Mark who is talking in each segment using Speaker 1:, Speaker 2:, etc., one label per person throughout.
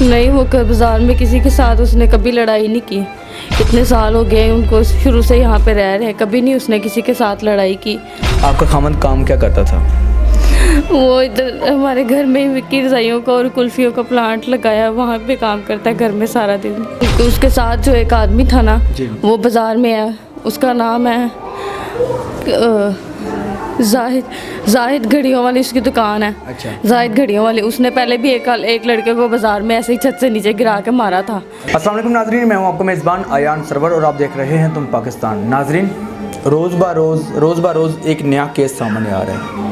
Speaker 1: नहीं, वो बाज़ार में किसी के साथ उसने कभी लड़ाई नहीं की। इतने साल हो गए उनको, शुरू से यहाँ पे रह रहे हैं, कभी नहीं उसने किसी के साथ लड़ाई की।
Speaker 2: आपका खामद काम क्या करता था?
Speaker 1: वो इधर हमारे घर में विक्की रज़ाइयों का और कुल्फ़ियों का प्लांट लगाया, वहाँ पे काम करता है घर में सारा दिन। तो उसके साथ जो एक आदमी था ना, वो बाज़ार में है, उसका नाम है जाहिद घड़ियों वाली उसकी दुकान है।
Speaker 2: अच्छा।
Speaker 1: जाहिद घड़ियों वाली, उसने पहले भी एक लड़के को बाज़ार में ऐसे ही छत से नीचे गिरा के मारा था।
Speaker 2: अस्सलाम वालेकुम नाजरीन, मैं हूं आपका मेज़बान आयान सरवर और आप देख रहे हैं तुम पाकिस्तान। नाजरीन, रोज़ ब रोज़ एक नया केस सामने आ रहा है।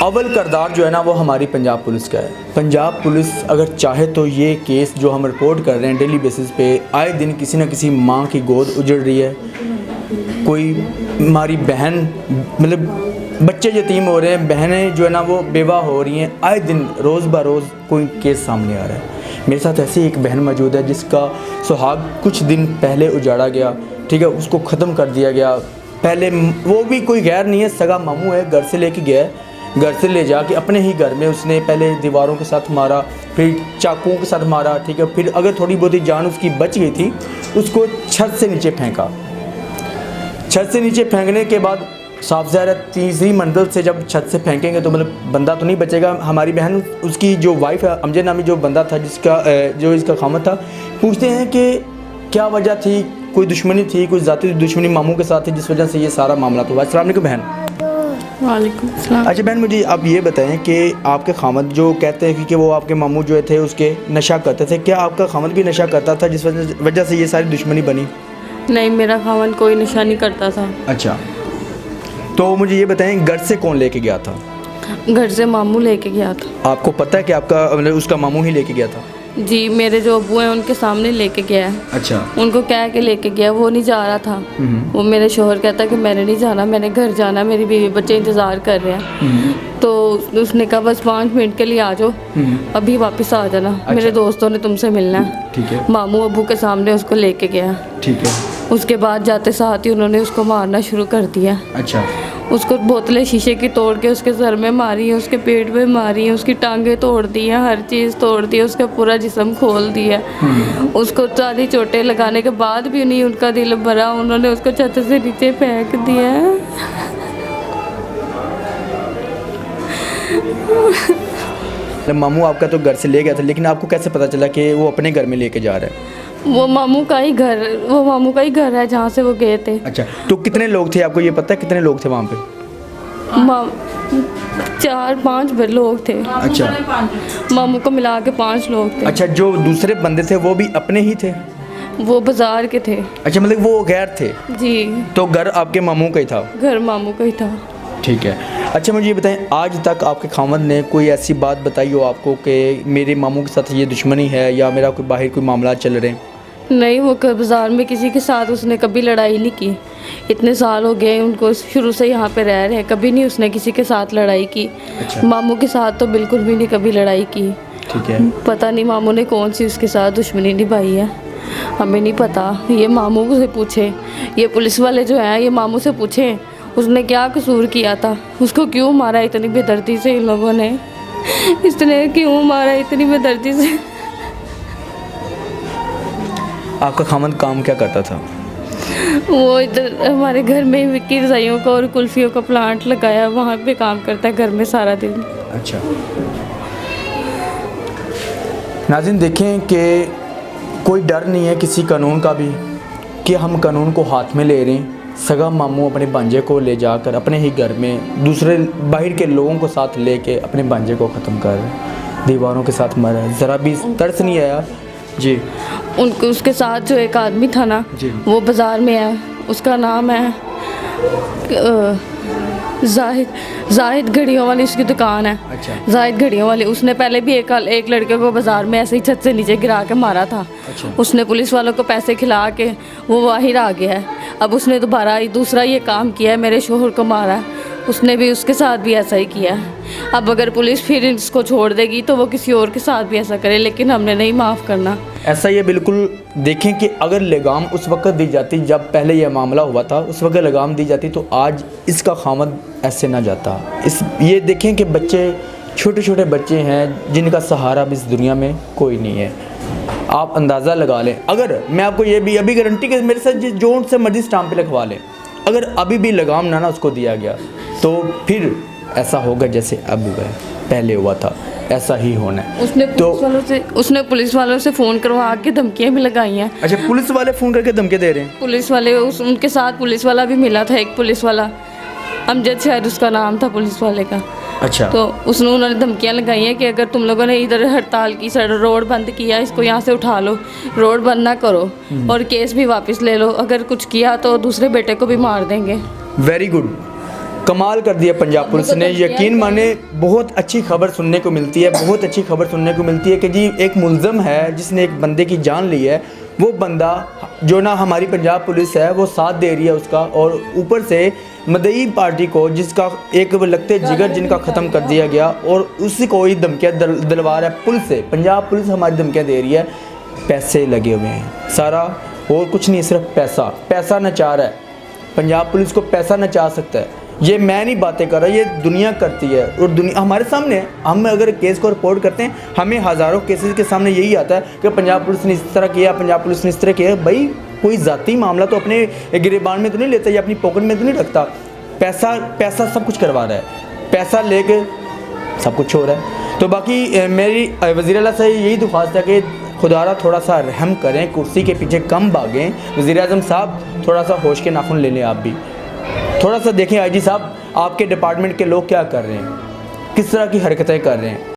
Speaker 2: अव्वल किरदार जो है ना वो हमारी पंजाब पुलिस का है। पंजाब पुलिस अगर चाहे तो ये केस जो हम रिपोर्ट कर रहे हैं डेली बेसिस पे, आए दिन किसी न किसी माँ की गोद उजड़ रही है, कोई हमारी बहन मतलब बच्चे यतीम हो रहे हैं, बहनें जो है ना वो बेवा हो रही हैं, आए दिन रोज़ ब रोज़ कोई केस सामने आ रहा है। मेरे साथ ऐसी एक बहन मौजूद है जिसका सुहाग कुछ दिन पहले उजाड़ा गया, ठीक है, उसको ख़त्म कर दिया गया। पहले वो भी कोई गैर नहीं है, सगा मामू है, घर से लेके गया है, घर से ले जाके अपने ही घर में उसने पहले दीवारों के साथ मारा, फिर चाकुओं के साथ मारा, ठीक है, फिर अगर थोड़ी बहुत ही जान उसकी बच गई थी उसको छत से नीचे फेंका। छत से नीचे फेंकने के बाद साफ ज़ाहिर है तीसरी मंजिल से जब छत से फेंकेंगे तो मतलब बंदा तो नहीं बचेगा। हमारी बहन, उसकी जो वाइफ है, अमजद नामी जो बंदा था जो इसका खामद था, पूछते हैं कि क्या वजह थी, कोई दुश्मनी थी, कोई ज़ाती दुश्मनी मामू के साथ थी जिस वजह से ये सारा मामला तो हुआ। अस्सलाम वालेकुम बहन।
Speaker 1: वालेकुम सलाम।
Speaker 2: अच्छा बहन, मुझे आप ये बताएं कि आपके खामद जो कहते हैं कि वो आपके मामू जो थे उसके नशा करते थे, क्या आपका खामद भी नशा करता था जिस वजह से ये सारी दुश्मनी बनी?
Speaker 1: नहीं, मेरा खामद कोई नशा नहीं करता था।
Speaker 2: अच्छा, तो मुझे ये बताएं घर से कौन लेके गया था?
Speaker 1: घर से मामू लेके गया था।
Speaker 2: आपको पता है कि आपका मतलब उसका मामू ही लेके गया था?
Speaker 1: जी, मेरे जो अब्बू हैं उनके सामने लेके गया है।
Speaker 2: अच्छा।
Speaker 1: उनको कह के लेके गया, वो नहीं जा रहा था। वो मेरे शोहर कहता कि मैंने नहीं जाना, मैंने घर जाना, मेरी बीवी बच्चे इंतज़ार कर रहे हैं। तो उसने कहा बस 5 मिनट के लिए आ जाओ, अभी वापस आ जाना। अच्छा। मेरे दोस्तों ने तुमसे मिलना है।
Speaker 2: ठीक है।
Speaker 1: मामू अब्बू के सामने उसको लेके गया।
Speaker 2: ठीक है।
Speaker 1: उसके बाद जाते साथ ही उन्होंने उसको मारना शुरू कर दिया।
Speaker 2: अच्छा। उसको
Speaker 1: बोतलें शीशे की तोड़ के उसके सर में मारी है, उसके पेट में मारी है, उसकी टांगें तोड़ दी हैं, हर चीज़ तोड़ दी है, उसका पूरा जिस्म खोल दिया। उसको सारी चोटें लगाने के बाद भी नहीं उनका दिल भरा, उन्होंने उसको छत से नीचे फेंक दिया।
Speaker 2: मामू आपका तो घर से ले गया था, लेकिन आपको कैसे पता चला कि वो अपने घर में लेके जा रहा है?
Speaker 1: वो मामू का ही घर है जहाँ से वो गए थे।
Speaker 2: अच्छा, तो कितने लोग थे, आपको ये पता है कितने लोग थे वहाँ पे?
Speaker 1: 4-5 लोग थे।
Speaker 2: अच्छा।
Speaker 1: मामू को मिला के 5 लोग थे।
Speaker 2: अच्छा, जो दूसरे बंदे थे वो भी अपने ही थे?
Speaker 1: वो बाजार के थे।
Speaker 2: अच्छा, मतलब वो गैर थे?
Speaker 1: जी।
Speaker 2: तो घर आपके मामू का ही था?
Speaker 1: घर मामू का ही था।
Speaker 2: ठीक है। अच्छा, मुझे ये बताएं, आज तक आपके खामद ने कोई ऐसी बात बताई हो आपको कि मेरे मामू के साथ ये दुश्मनी है या मेरा कोई बाहर कोई मामला चल रहे हैं?
Speaker 1: नहीं, वो बाज़ार में किसी के साथ उसने कभी लड़ाई नहीं की। इतने साल हो गए उनको, शुरू से यहाँ पे रह रहे हैं, कभी नहीं उसने किसी के साथ लड़ाई की।
Speaker 2: अच्छा।
Speaker 1: मामू के साथ तो बिल्कुल भी नहीं कभी लड़ाई की।
Speaker 2: ठीक है।
Speaker 1: पता नहीं मामू ने कौन सी उसके साथ दुश्मनी निभाई है, हमें नहीं पता। ये मामू से पूछे, ये पुलिस वाले जो हैं ये मामू से पूछें उसने क्या कसूर किया था, उसको क्यों मारा इतनी बेदर्दी से इन लोगों ने, इसने क्यों मारा इतनी बेदर्दी से।
Speaker 2: आपका खामद काम क्या करता था?
Speaker 1: वो इधर हमारे घर में विक्की रज़ाइयों का और कुल्फ़ियों का प्लांट लगाया, वहाँ पे काम करता है घर में सारा दिन।
Speaker 2: अच्छा। नाज़रीन, देखें कि कोई डर नहीं है किसी कानून का भी कि हम कानून को हाथ में ले रहे हैं। सगा मामू अपने भांजे को ले जाकर अपने ही घर में दूसरे बाहर के लोगों को साथ लेके अपने भांजे को ख़त्म कर दीवारों के साथ मारा, ज़रा भी तरस नहीं आया? जी।
Speaker 1: उसके साथ जो एक आदमी था ना, वो बाज़ार में है, उसका नाम है जाहिद घड़ियों वाली उसकी दुकान है।
Speaker 2: अच्छा।
Speaker 1: जाहिद घड़ियों वाली, उसने पहले भी एक लड़के को बाज़ार में ऐसे ही छत से नीचे गिरा के मारा था।
Speaker 2: अच्छा।
Speaker 1: उसने पुलिस वालों को पैसे खिला के वो बाहर आ गया है। अब उसने दूसरा ये काम किया है, मेरे शोहर को मारा है, उसने भी उसके साथ भी ऐसा ही किया है। अब अगर पुलिस फिर इसको छोड़ देगी तो वो किसी और के साथ भी ऐसा करे, लेकिन हमने नहीं माफ़ करना।
Speaker 2: ऐसा ये बिल्कुल देखें कि अगर लगाम उस वक्त दी जाती जब पहले यह मामला हुआ था, उस वक्त लगाम दी जाती तो आज इसका खामद ऐसे ना जाता। ये देखें कि बच्चे छोटे छोटे बच्चे हैं जिनका सहारा अब इस दुनिया में कोई नहीं है। आप अंदाज़ा लगा लें, अगर मैं आपको ये भी अभी गारंटी के मेरे साथ जो से मर्जी स्टाम्प पे लिखवा लें, अगर अभी भी लगाम ना उसको दिया गया तो फिर ऐसा होगा जैसे अब हुआ है, पहले हुआ था, ऐसा ही होना है।
Speaker 1: उसने पुलिस वालों से फ़ोन करवा के धमकियाँ भी लगाई हैं।
Speaker 2: अच्छा, पुलिस वाले फ़ोन करके धमकी दे रहे हैं?
Speaker 1: पुलिस वाले उनके साथ पुलिस वाला भी मिला था, एक पुलिस वाला अमजद शायद उसका नाम था पुलिस वाले का।
Speaker 2: अच्छा,
Speaker 1: तो उन्होंने धमकियाँ लगाई हैं कि अगर तुम लोगों ने इधर हड़ताल की, रोड बंद किया, इसको यहाँ से उठा लो, रोड बंद ना करो और केस भी वापस ले लो, अगर कुछ किया तो दूसरे बेटे को भी मार देंगे।
Speaker 2: वेरी गुड, कमाल कर दिया पंजाब पुलिस ने। यकीन माने बहुत अच्छी खबर सुनने को मिलती है, बहुत अच्छी खबर सुनने को मिलती है कि जी एक मुलज़म है जिसने एक बंदे की जान ली है, वो बंदा जो ना हमारी पंजाब पुलिस है वो साथ दे रही है उसका, और ऊपर से मदई पार्टी को जिसका एक लगते जिगर जिनका ख़त्म कर दिया गया, और उसी को ही धमकियाँ दिलवा रहा है पुलिस से। पंजाब पुलिस हमारी धमकियाँ दे रही है, पैसे लगे हुए हैं सारा, और कुछ नहीं, सिर्फ पैसा, पैसा नचा रहा है। पंजाब पुलिस को पैसा नचा सकता है, ये मैं नहीं बातें कर रहा, ये दुनिया करती है, और दुनिया हमारे सामने है। हम अगर केस को रिपोर्ट करते हैं, हमें हज़ारों केसेस के सामने यही आता है कि पंजाब पुलिस ने इस तरह किया, पंजाब पुलिस ने इस तरह किया। भाई कोई ज़ाती मामला तो अपने गिरबान में तो नहीं लेता या अपनी पॉकेट में तो नहीं रखता। पैसा सब कुछ करवा रहा है, पैसा लेके सब कुछ हो रहा है। तो बाकी मेरी वज़ीर आला से यही दरख्वास्त है कि खुदारा थोड़ा सा रहम करें, कुर्सी के पीछे कम भागें। वज़ीर आज़म साहब थोड़ा सा होश के नाखून ले लें, आप भी थोड़ा सा देखें आईजी साहब आपके डिपार्टमेंट के लोग क्या कर रहे हैं, किस तरह की हरकतें कर रहे हैं।